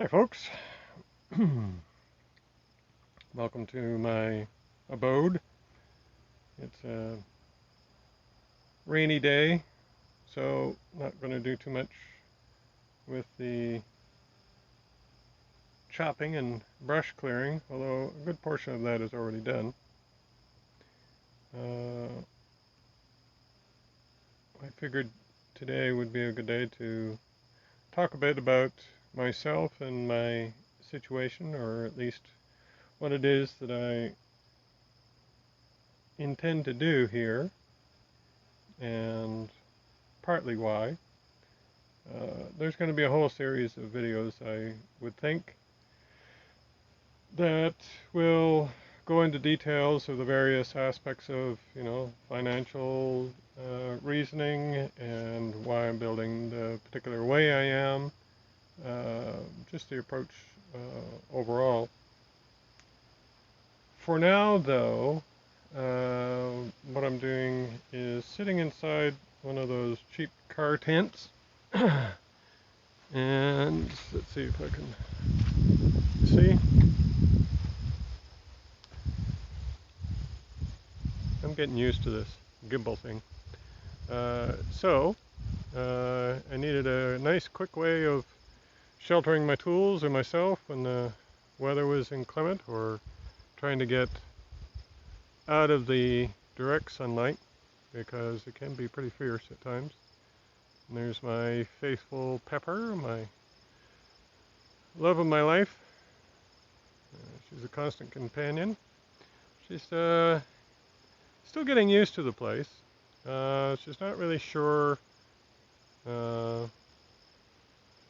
Hi folks, welcome to my abode. It's a rainy day, so not going to do too much with the chopping and brush clearing, although a good portion of that is already done. I figured today would be a good day to talk a bit about myself and my situation, or at least what it is that I intend to do here, and partly why. There's going to be a whole series of videos, I would think, that will go into details of the various aspects of, financial reasoning and why I'm building the particular way I am, just the approach overall. For now, though, what I'm doing is sitting inside one of those cheap car tents. And let's see if I can see. I'm getting used to this gimbal thing. I needed a nice quick way of sheltering my tools and myself when the weather was inclement, or trying to get out of the direct sunlight, because it can be pretty fierce at times. And there's my faithful Pepper, my love of my life. She's a constant companion. She's still getting used to the place. She's not really sure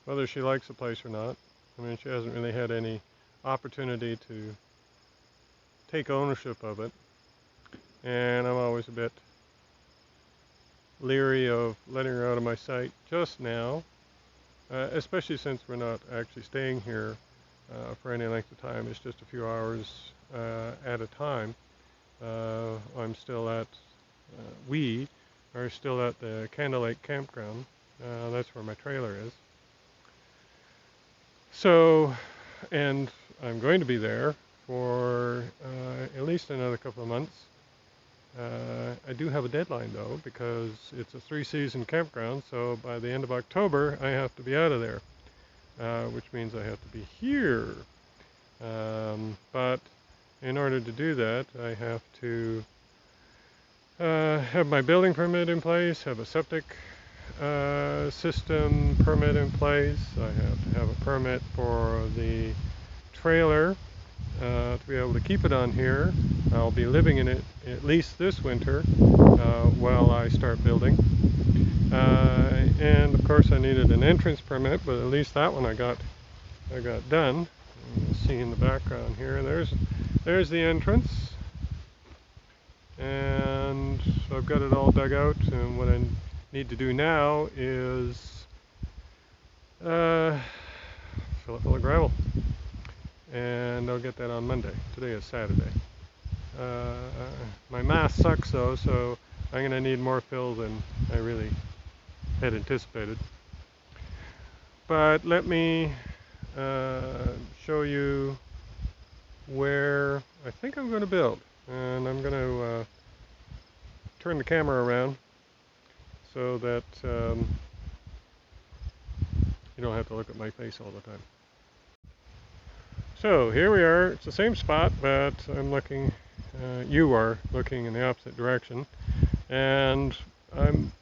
whether she likes the place or not. I mean, she hasn't really had any opportunity to take ownership of it. And I'm always a bit leery of letting her out of my sight just now, especially since we're not actually staying here for any length of time. It's just a few hours at a time. We are still at the Candle Lake campground. That's where my trailer is. So, and I'm going to be there for at least another couple of months. I do have a deadline though, because it's a 3-season campground, so by the end of October I have to be out of there, which means I have to be here. But in order to do that, I have to have my building permit in place, have a septic system permit in place. I have to have a permit for the trailer to be able to keep it on here. I'll be living in it at least this winter while I start building. And of course I needed an entrance permit, but at least that one I got done. You see in the background here, there's the entrance. And so I've got it all dug out, and what I need to do now is fill it full of gravel. And I'll get that on Monday. Today is Saturday. My math sucks though, so I'm going to need more fill than I really had anticipated. But let me show you where I think I'm going to build. And I'm going to turn the camera around so that you don't have to look at my face all the time. So here we are. It's the same spot, but I'm looking, you are looking in the opposite direction. And I'm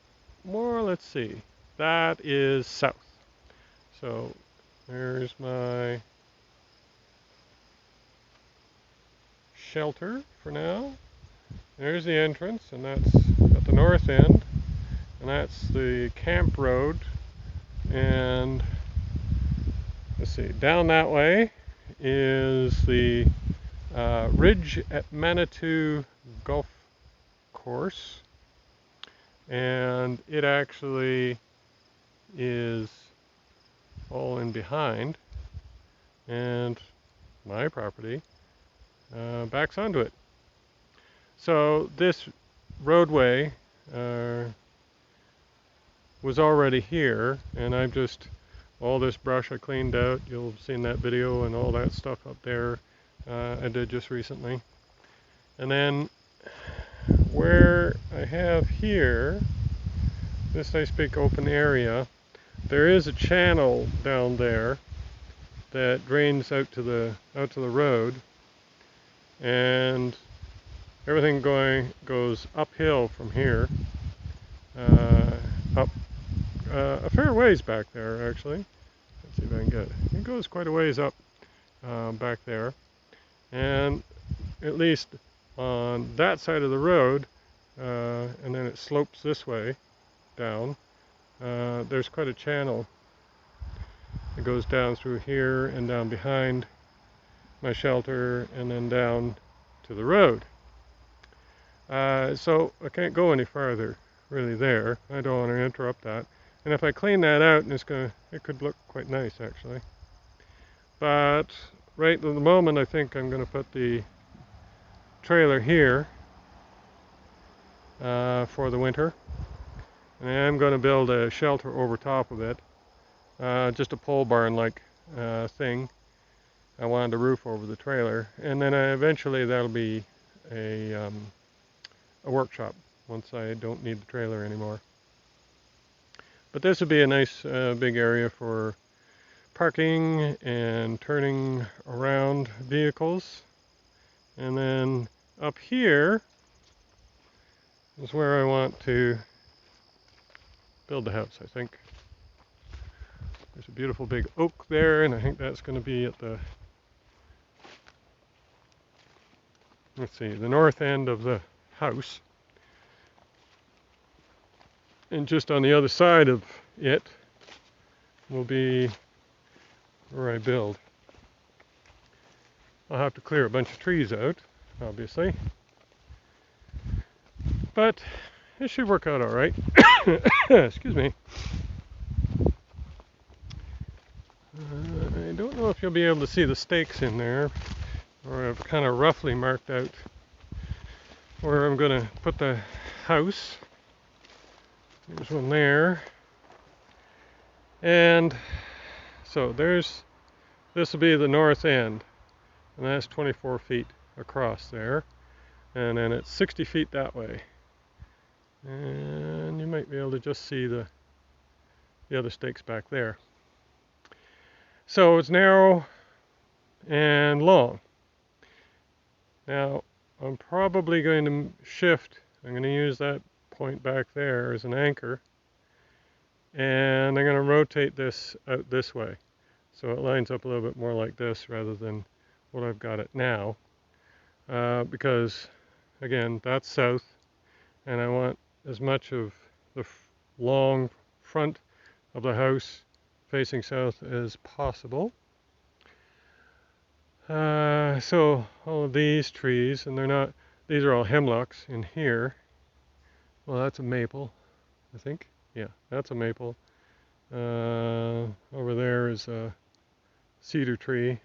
more, let's see, that is south. So there's my shelter for now. There's the entrance, and that's at the north end. And that's the camp road. And let's see, down that way is the Ridge at Manitou Golf Course, and it actually is all in behind, and my property backs onto it. So this roadway was already here, and I've just All this brush I cleaned out. You'll have seen that video and all that stuff up there I did just recently. And then where I have here, this nice big open area, there is a channel down there that drains out to the road, and everything goes uphill from here, up a fair ways back there actually. Let's see if I can get it. It goes quite a ways up back there, and at least on that side of the road, and then it slopes this way down. There's quite a channel. It goes down through here and down behind my shelter and then down to the road. So I can't go any farther really there. I don't want to interrupt that. And if I clean that out, and it could look quite nice actually. But right at the moment I think I'm going to put the trailer here for the winter. And I'm going to build a shelter over top of it. Just a pole barn like thing. I wanted a roof over the trailer, and then eventually that'll be a workshop once I don't need the trailer anymore. But this would be a nice big area for parking and turning around vehicles. And then up here is where I want to build the house, I think. There's a beautiful big oak there, and I think that's going to be at the, let's see, the north end of the house. And just on the other side of it will be where I build. I'll have to clear a bunch of trees out, obviously. But it should work out all right. Excuse me. I don't know if you'll be able to see the stakes in there, or I've kind of roughly marked out where I'm going to put the house. There's one there. And so this will be the north end, and that's 24 feet across there, and then it's 60 feet that way. And you might be able to just see the other stakes back there. So it's narrow and long. Now I'm probably going to shift. I'm going to use that point back there as an anchor, and I'm going to rotate this out this way so it lines up a little bit more like this rather than what I've got it now, because again that's south, and I want as much of the long front of the house facing south as possible. So all of these trees, and these are all hemlocks in here. Well, that's a maple, I think. Yeah, that's a maple. Over there is a cedar tree.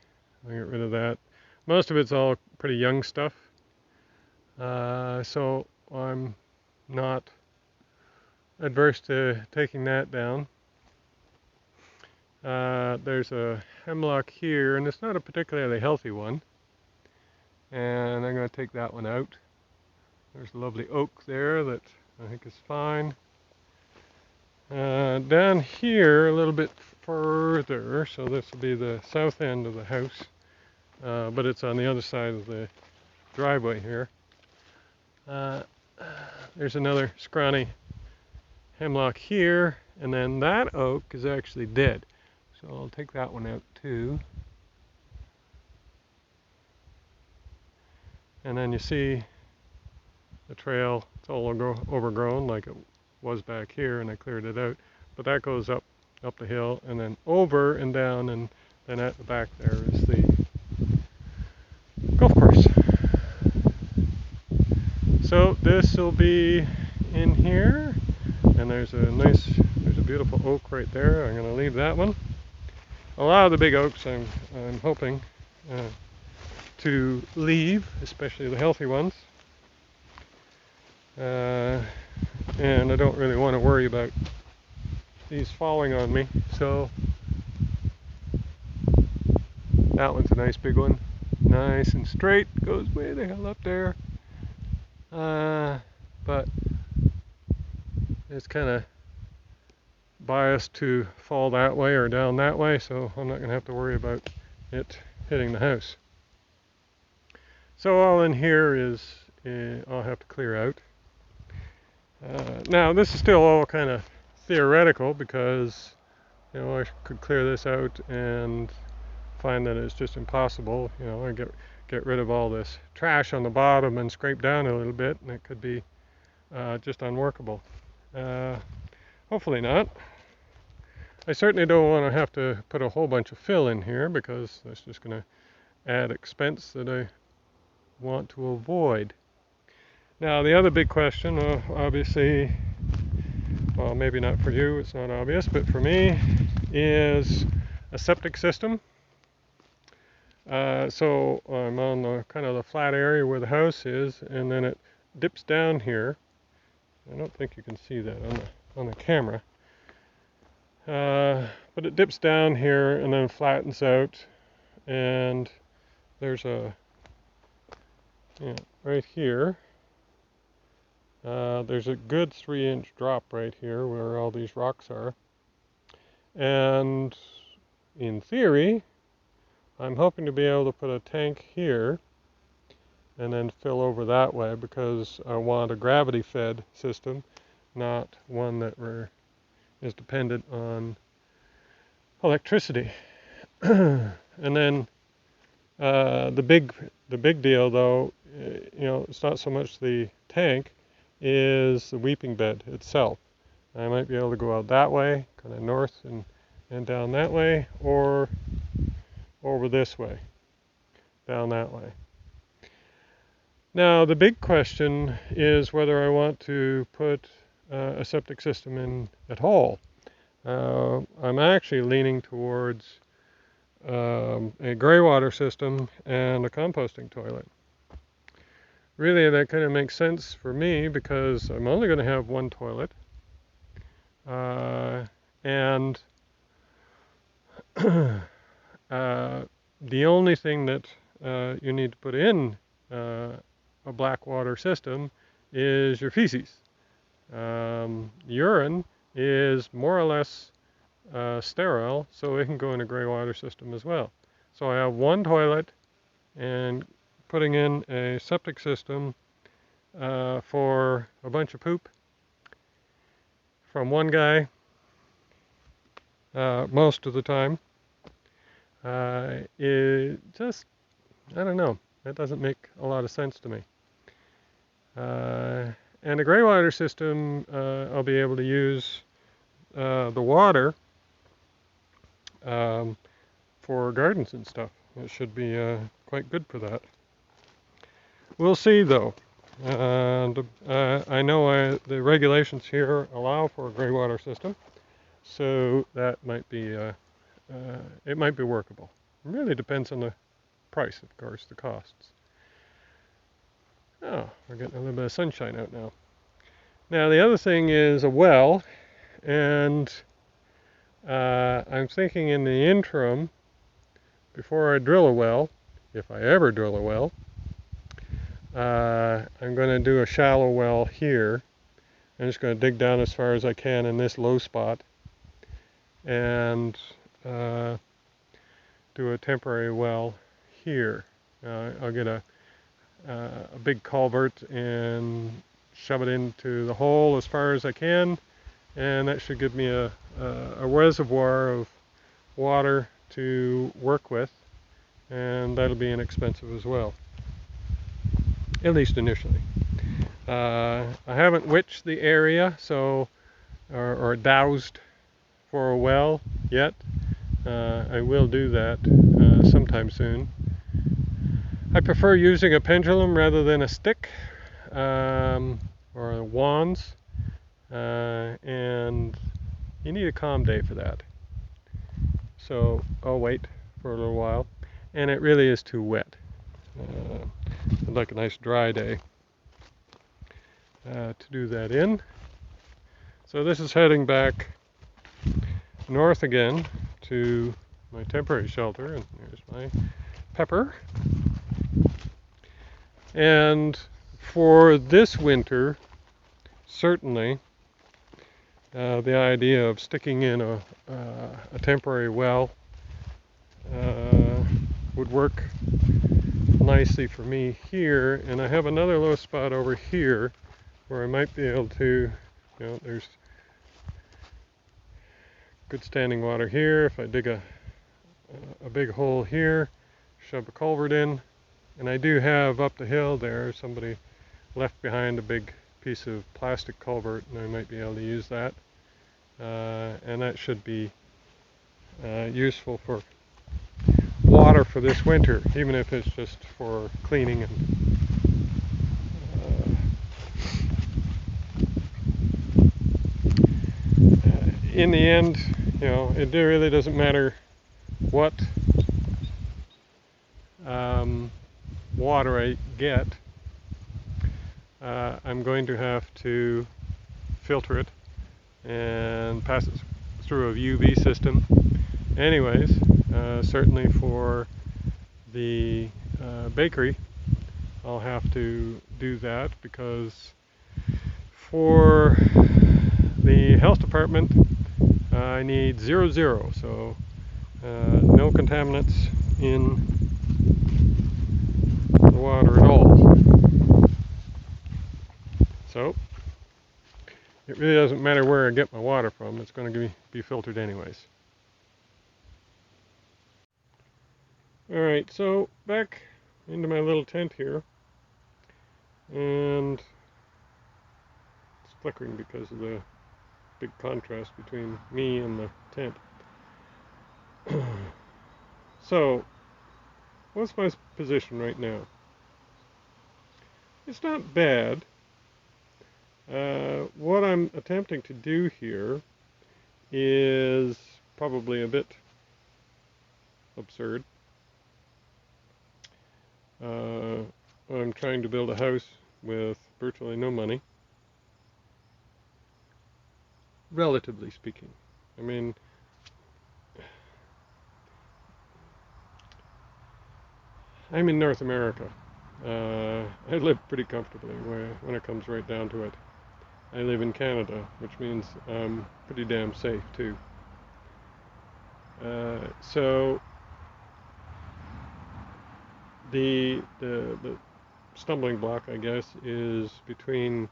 I'll get rid of that. Most of it's all pretty young stuff. So I'm not adverse to taking that down. There's a hemlock here, and it's not a particularly healthy one, and I'm going to take that one out. There's a lovely oak there that I think is fine. Down here a little bit further, so this will be the south end of the house, but it's on the other side of the driveway here. There's another scrawny hemlock here, and then that oak is actually dead. So I'll take that one out too. And then you see the trail, it's all overgrown like it was back here, and I cleared it out. But that goes up the hill and then over and down, and then at the back there is the golf course. So this will be in here, and there's a beautiful oak right there. I'm going to leave that one. A lot of the big oaks I'm hoping to leave, especially the healthy ones. And I don't really want to worry about these falling on me, so That one's a nice big one. Nice and straight. Goes way the hell up there. But it's kind of biased to fall that way or down that way, so I'm not going to have to worry about it hitting the house. So all in here is I'll have to clear out. Now this is still all kind of theoretical because I could clear this out and find that it's just impossible. I get rid of all this trash on the bottom and scrape down a little bit, and it could be just unworkable. Hopefully not. I certainly don't want to have to put a whole bunch of fill in here because that's just going to add expense that I want to avoid. Now the other big question, obviously, well maybe not for you, it's not obvious, but for me, is a septic system. So I'm on the kind of the flat area where the house is, and then it dips down here. I don't think you can see that on the camera. But it dips down here and then flattens out, and there's right here, there's a good 3-inch drop right here where all these rocks are. And in theory, I'm hoping to be able to put a tank here and then fill over that way because I want a gravity-fed system, not one that is dependent on electricity. And then the big deal, though, it's not so much the tank, is the weeping bed itself. I might be able to go out that way, kind of north and down that way, or over this way, down that way. Now the big question is whether I want to put a septic system in at all. I'm actually leaning towards a gray water system and a composting toilet. Really, that kind of makes sense for me because I'm only going to have one toilet, and the only thing that you need to put in a black water system is your feces. Urine is more or less sterile, so it can go in a gray water system as well. So I have one toilet, and putting in a septic system for a bunch of poop from one guy most of the time, it just, I don't know, that doesn't make a lot of sense to me. And a gray water system, I'll be able to use the water for gardens and stuff. It should be quite good for that. We'll see, though. I know the regulations here allow for a gray water system, so that might be it might be workable. It really depends on the price, of course, the costs. Oh, we're getting a little bit of sunshine out now. Now the other thing is a well, and I'm thinking in the interim, before I drill a well, if I ever drill a well, I'm going to do a shallow well here. I'm just going to dig down as far as I can in this low spot and do a temporary well here. I'll get a big culvert and shove it into the hole as far as I can, and that should give me a reservoir of water to work with, and that'll be inexpensive as well, at least initially. I haven't witched the area, so or dowsed for a well yet. I will do that sometime soon. I prefer using a pendulum rather than a stick or wands, and you need a calm day for that. So I'll wait for a little while, and it really is too wet. I'd like a nice dry day to do that in. So this is heading back north again to my temporary shelter, and there's my pepper. And for this winter, certainly, the idea of sticking in a temporary well would work nicely for me here. And I have another low spot over here where I might be able to, there's good standing water here. If I dig a big hole here, shove a culvert in, and I do have up the hill there, somebody left behind a big piece of plastic culvert, and I might be able to use that. And that should be useful for water for this winter, even if it's just for cleaning and in the end, it really doesn't matter what water I get. I'm going to have to filter it and pass it through a UV system. Anyways, certainly for the bakery, I'll have to do that, because for the health department, I need 0, so no contaminants in the water at all. So it really doesn't matter where I get my water from, it's going to be filtered anyways. Alright, so back into my little tent here, and it's flickering because of the big contrast between me and the tent. So, what's my position right now? It's not bad. What I'm attempting to do here is probably a bit absurd. I'm trying to build a house with virtually no money, relatively speaking. I mean, I'm in North America. I live pretty comfortably when it comes right down to it. I live in Canada, which means I'm pretty damn safe too. So the stumbling block, I guess, is between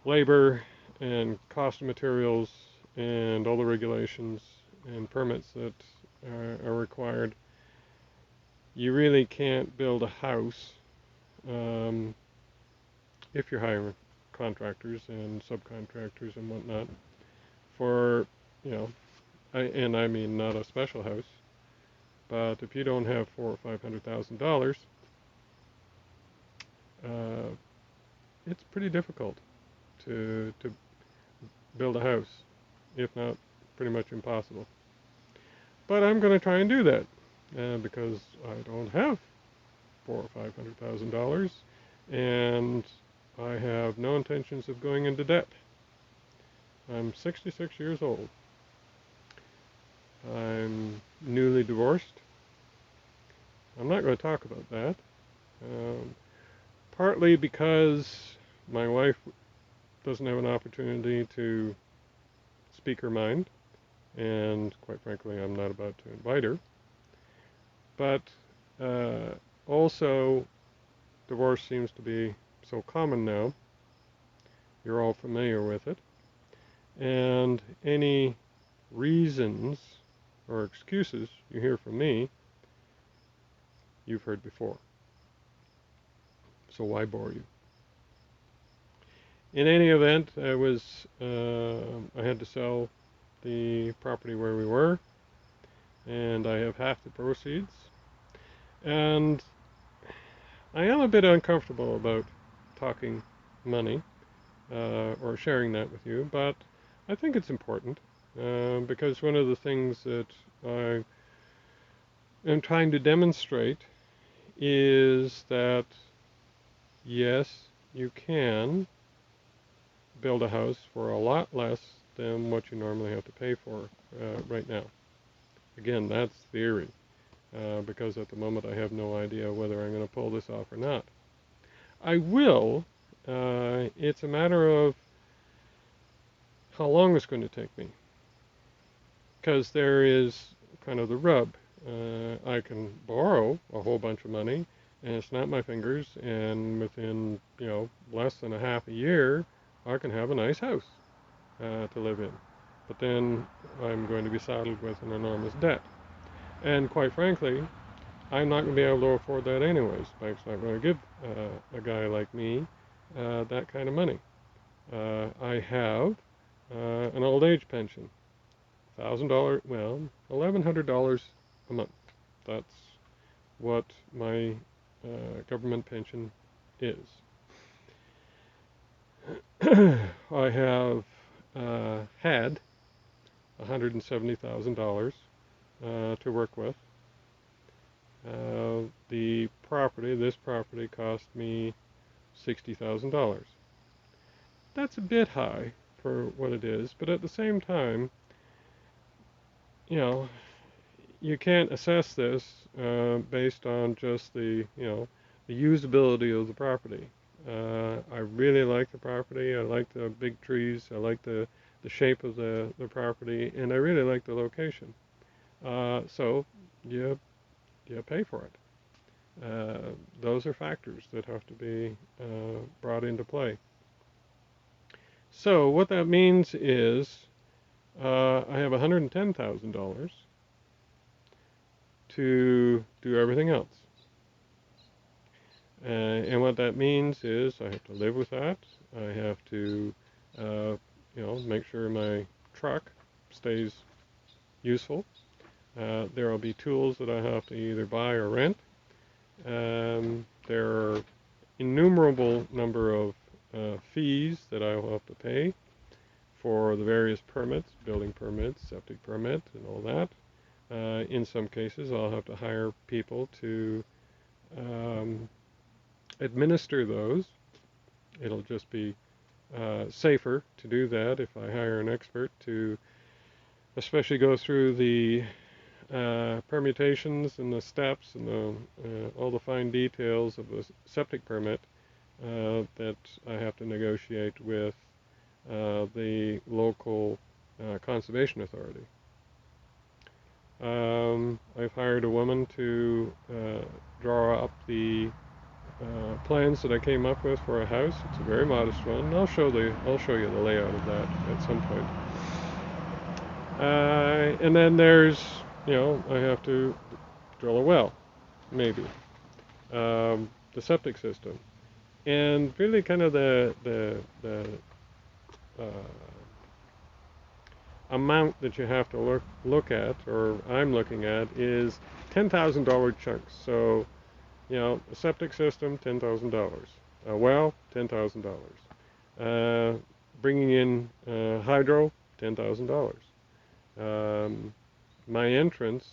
labor and cost of materials and all the regulations and permits that are required. You really can't build a house if you're hiring contractors and subcontractors and whatnot for, I mean not a special house, but if you don't have $400,000 or $500,000, it's pretty difficult to build a house, if not pretty much impossible. But I'm going to try and do that because I don't have $400,000 or $500,000, and I have no intentions of going into debt. I'm 66 years old. I'm newly divorced. I'm not going to talk about that. Partly because my wife doesn't have an opportunity to speak her mind, and quite frankly, I'm not about to invite her. But also, divorce seems to be so common now. You're all familiar with it. And any reasons or excuses you hear from me, you've heard before. So why bore you? In any event, I had to sell the property where we were, and I have half the proceeds. And I am a bit uncomfortable about talking money or sharing that with you, but I think it's important because one of the things that I am trying to demonstrate is that yes, you can build a house for a lot less than what you normally have to pay for right now. Again, that's theory, because at the moment I have no idea whether I'm going to pull this off or not. I will. It's a matter of how long it's going to take me, because there is kind of the rub. I can borrow a whole bunch of money and snap my fingers, and within less than a half a year, I can have a nice house to live in. But then I'm going to be saddled with an enormous debt, and quite frankly, I'm not going to be able to afford that anyways. Bank's not going to give a guy like me that kind of money. I have an old age pension, $1,000, well, $1,100 a month. That's what my government pension is. I have had $170,000 to work with. This property cost me $60,000. That's a bit high for what it is, but at the same time, you can't assess this based on just the usability of the property. I really like the property. I like the big trees. I like the shape of the property, and I really like the location. So you pay for it. Those are factors that have to be brought into play. So what that means is I have $110,000 to do everything else. And what that means is I have to live with that. I have to, make sure my truck stays useful. There will be tools that I have to either buy or rent. There are innumerable number of fees that I will have to pay for the various permits, building permits, septic permit, and all that. In some cases, I'll have to hire people to administer those. It'll just be safer to do that if I hire an expert to especially go through the permutations and the steps and all the fine details of the septic permit that I have to negotiate with the local conservation authority. I've hired a woman to draw up the plans that I came up with for a house. It's a very modest one. I'll show you the layout of that at some point. And then there's, I have to drill a well, maybe. The septic system, and really kind of the amount that you have to look at, or I'm looking at, is $10,000 chunks. So, a septic system, $10,000. A well, $10,000. Bringing in hydro, $10,000. My entrance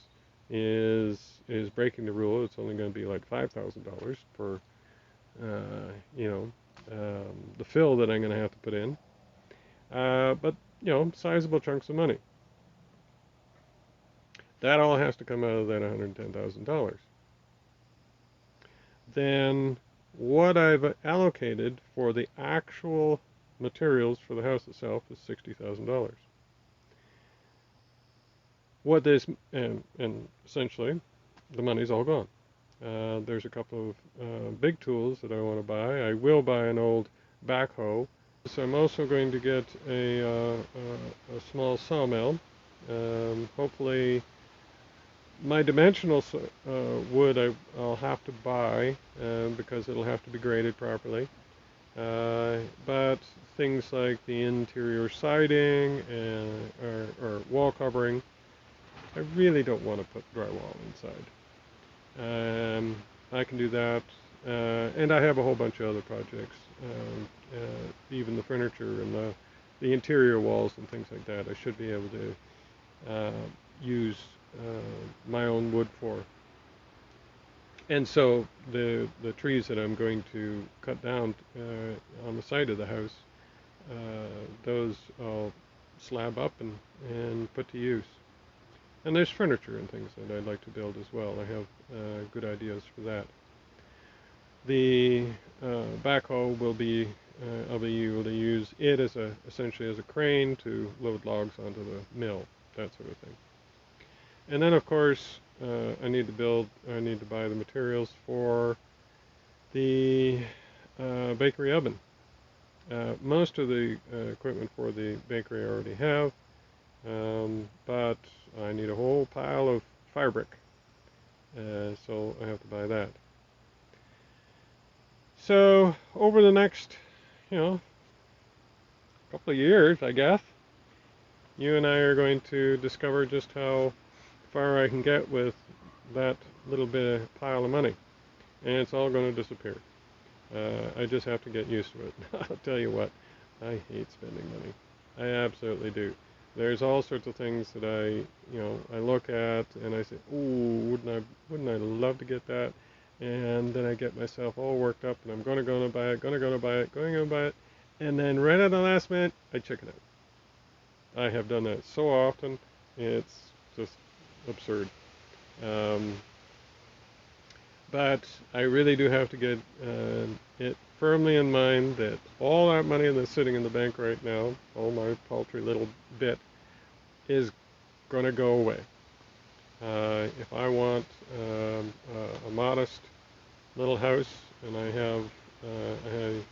is breaking the rule. It's only going to be like $5,000 for the fill that I'm going to have to put in. But sizable chunks of money. That all has to come out of that $110,000. Then what I've allocated for the actual materials for the house itself is $60,000. What this, and essentially, the money's all gone. There's a couple of big tools that I want to buy. I will buy an old backhoe. So I'm also going to get a small sawmill. Hopefully, my dimensional wood I'll have to buy because it'll have to be graded properly. But things like the interior siding or wall covering, I really don't want to put drywall inside. I can do that, and I have a whole bunch of other projects, even the furniture and the interior walls and things like that. I should be able to use my own wood for. And so the trees that I'm going to cut down on the side of the house, those I'll slab up and put to use. And there's furniture and things that I'd like to build as well. I have good ideas for that. The backhoe will be, I'll be able to use it as essentially as a crane to load logs onto the mill, that sort of thing. And then of course, I need to buy the materials for the bakery oven. Most of the equipment for the bakery I already have, but I need a whole pile of fire brick, so I have to buy that. So over the next, couple of years, I guess, you and I are going to discover just how far I can get with that little bit of pile of money, and it's all going to disappear. I just have to get used to it. I'll tell you what, I hate spending money. I absolutely do. There's all sorts of things that I look at and I say, ooh, wouldn't I love to get that? And then I get myself all worked up and I'm going to buy it, and then right at the last minute, I chicken out. I have done that so often, it's just absurd. But I really do have to get it firmly in mind that all that money that's sitting in the bank right now, all my paltry little bit, is going to go away. If I want a modest little house, and I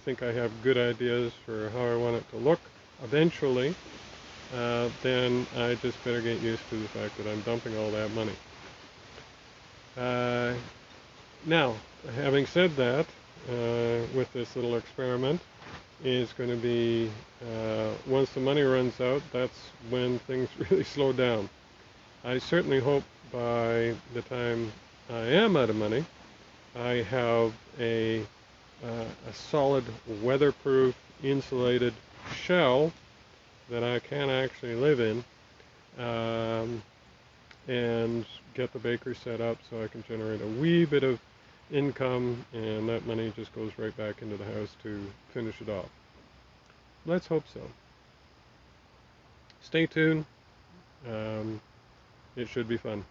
think I have good ideas for how I want it to look eventually, then I just better get used to the fact that I'm dumping all that money. Now, having said that, with this little experiment, is going to be, once the money runs out, that's when things really slow down. I certainly hope by the time I am out of money, I have a solid, weatherproof, insulated shell that I can actually live in, and get the bakery set up so I can generate a wee bit of income, and that money just goes right back into the house to finish it off. Let's hope so. Stay tuned. It should be fun.